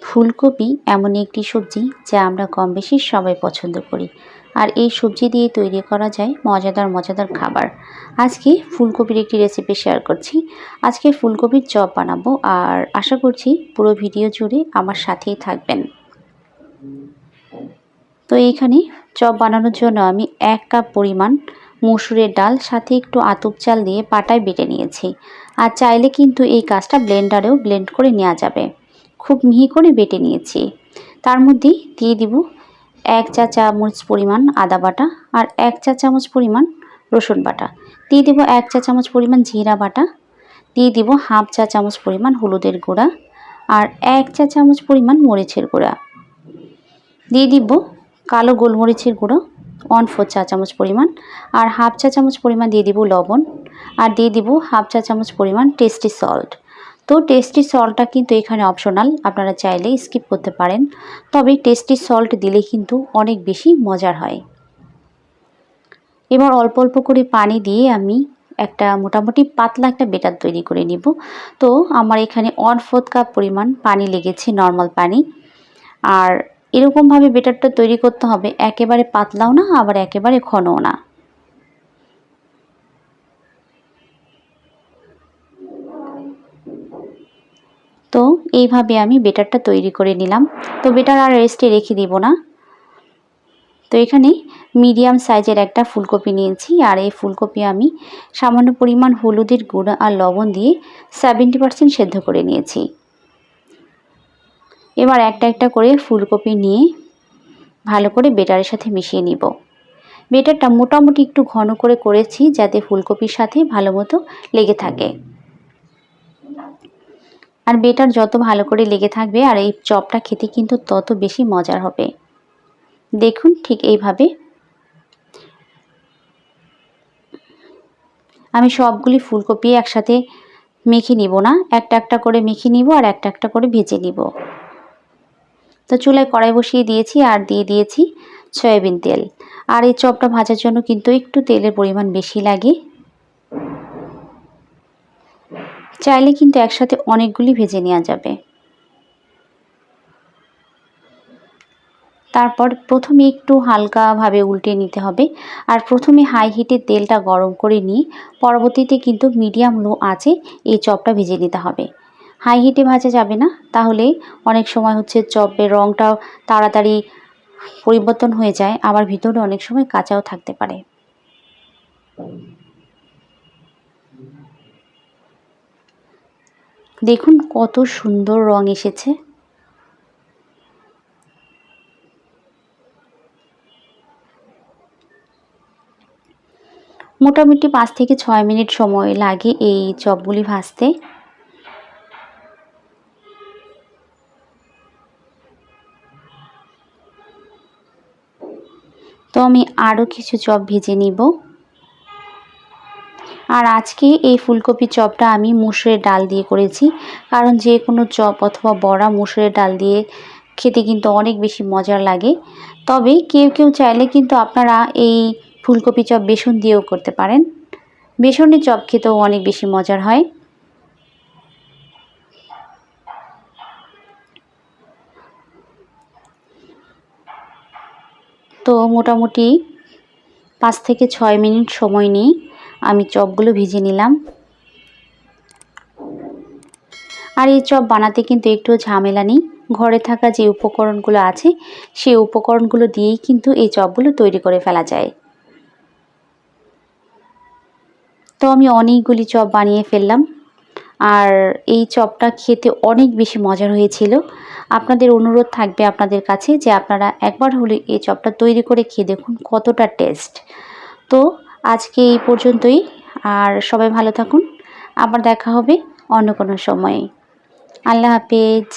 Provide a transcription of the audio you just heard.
ফুলকপি এমন একটি সবজি যা আমরা কম বেশি সবাই পছন্দ করি, আর এই সবজি দিয়ে তৈরি করা যায় মজাদার মজাদার খাবার। আজকে ফুলকপির একটি রেসিপি শেয়ার করছি। আজকে ফুলকপির চপ বানাবো, আর আশা করছি পুরো ভিডিও জুড়ে আমার সাথেই থাকবেন। তো এইখানে চপ বানানোর জন্য আমি 1 কাপ পরিমাণ মসুরের ডাল সাথে একটু আতপ চাল দিয়ে পাটায় বেটে নিয়েছি। আর চাইলে কিন্তু এই কাজটা ব্লেন্ডারেও ব্লেন্ড করে নেওয়া যাবে। খুব মিহি করে বেটে নিয়েছি। তার মধ্যে দিয়ে দিব 1 চা চামচ পরিমাণ আদা বাটা, আর 1 চা চামচ পরিমাণ রসুন বাটা, দিয়ে দিব 1 চা চামচ পরিমাণ জিরা বাটা, দিয়ে দিব হাফ চা চামচ পরিমাণ হলুদের গুঁড়া, আর 1 চা চামচ পরিমাণ মরিচের গুঁড়া, দিয়ে দিব কালো গোলমরিচের গুঁড়ো 1/4 চা চামচ পরিমাণ, আর হাফ চা চামচ পরিমাণ দিয়ে দিব লবণ, আর দিয়ে দিব হাফ চা চামচ পরিমাণ টেস্টি সল্ট। তো টেস্টি সল্টটা কিন্তু এখানে অপশনাল, আপনারা চাইলে স্কিপ করতে পারেন, তবে টেস্টি সল্ট দিলে কিন্তু অনেক বেশি মজার হয়। এবার অল্প অল্প করে পানি দিয়ে আমি একটা মোটামুটি পাতলা একটা বেটার তৈরি করে নিব। তো আমার এখানে 1/4 কাপ পরিমাণ পানি লেগেছে, নর্মাল পানি। আর এরকমভাবে বেটারটা তৈরি করতে হবে, একেবারে পাতলাও না আবার একেবারে ঘনও না। তো এইভাবে আমি বেটারটা তৈরি করে নিলাম। তো বেটার আর রেস্টে রেখে দিব না। তো এখানে মিডিয়াম সাইজের একটা ফুলকপি নিয়েছি, আর এই ফুলকপি আমি সামান্য পরিমাণ হলুদের গুঁড়া আর লবণ দিয়ে 70% সেদ্ধ করে নিয়েছি। এবার একটা একটা করে ফুলকপি নিয়ে ভালো করে বেটারের সাথে মিশিয়ে নিব। বেটারটা মোটামুটি একটু ঘন করে করেছি যাতে ফুলকপির সাথে ভালো মতো লেগে থাকে। আর বেটার যত ভালো করে লেগে থাকবে আর এই চপটা খেতে কিন্তু তত বেশি মজার হবে। দেখুন ঠিক এইভাবে আমি সবগুলি ফুলকপি একসাথে মেখে নিব না, একটা একটা করে মেখে নিব আর একটা একটা করে ভেজে নিব। তো চুলায় কড়াই বসিয়ে দিয়েছি আর দিয়ে দিয়েছি সয়াবিন তেল। আর এই চপটা ভাজার জন্য কিন্তু একটু তেলের পরিমাণ বেশি লাগে। চাইলে কিন্তু একসাথে অনেকগুলি ভেজে নেওয়া যাবে। তারপর প্রথমে একটু হালকাভাবে উল্টে নিতে হবে, আর প্রথমে হাই হিটে তেলটা গরম করে নিয়ে পরবর্তীতে কিন্তু মিডিয়াম লো আঁচে এই চপটা ভেজে নিতে হবে। হাই হিটে ভাজা যাবে না, তাহলে অনেক সময় হচ্ছে চপের রঙটাও তাড়াতাড়ি পরিবর্তন হয়ে যায়, আবার ভিতরে অনেক সময় কাঁচাও থাকতে পারে। দেখুন কত সুন্দর রং এসেছে। মোটামুটি 5 থেকে 6 মিনিট সময় লাগে এই চপগুলি ভাজতে। তো আমি আরও কিছু চপ ভেজে নিব। আর আজকে এই ফুলকপি চপটা আমি মুসুরের ডাল দিয়ে করেছি, কারণ যে কোনো চপ অথবা বড়া মুসুরের ডাল দিয়ে খেতে কিন্তু অনেক বেশি মজার লাগে। তবে কেউ কেউ চাইলে কিন্তু আপনারা এই ফুলকপি চপ বেসন দিয়েও করতে পারেন। বেসনের চপ খেতেও অনেক বেশি মজার হয়। তো মোটামুটি 5 থেকে 6 মিনিট সময় নিয়ে আমি চপগুলো ভেজে নিলাম। আর এই চপ বানাতে কিন্তু একটু ঝামেলা নেই, ঘরে থাকা যে উপকরণগুলো আছে সেই উপকরণগুলো দিয়েই কিন্তু এই চপগুলো তৈরি করে ফেলা যায়। তো আমি অনেকগুলি চপ বানিয়ে ফেললাম, আর এই চপটা খেতে অনেক বেশি মজার হয়েছিল। আপনাদের অনুরোধ থাকবে আপনাদের কাছে যে আপনারা একবার হলে এই চপটা তৈরি করে খেয়ে দেখুন কতটা টেস্ট। তো আজকে এই পর্যন্তই, আর সবাই ভালো থাকুন। আবার দেখা হবে অন্য কোনো সময়ে। আল্লাহ হাফেজ।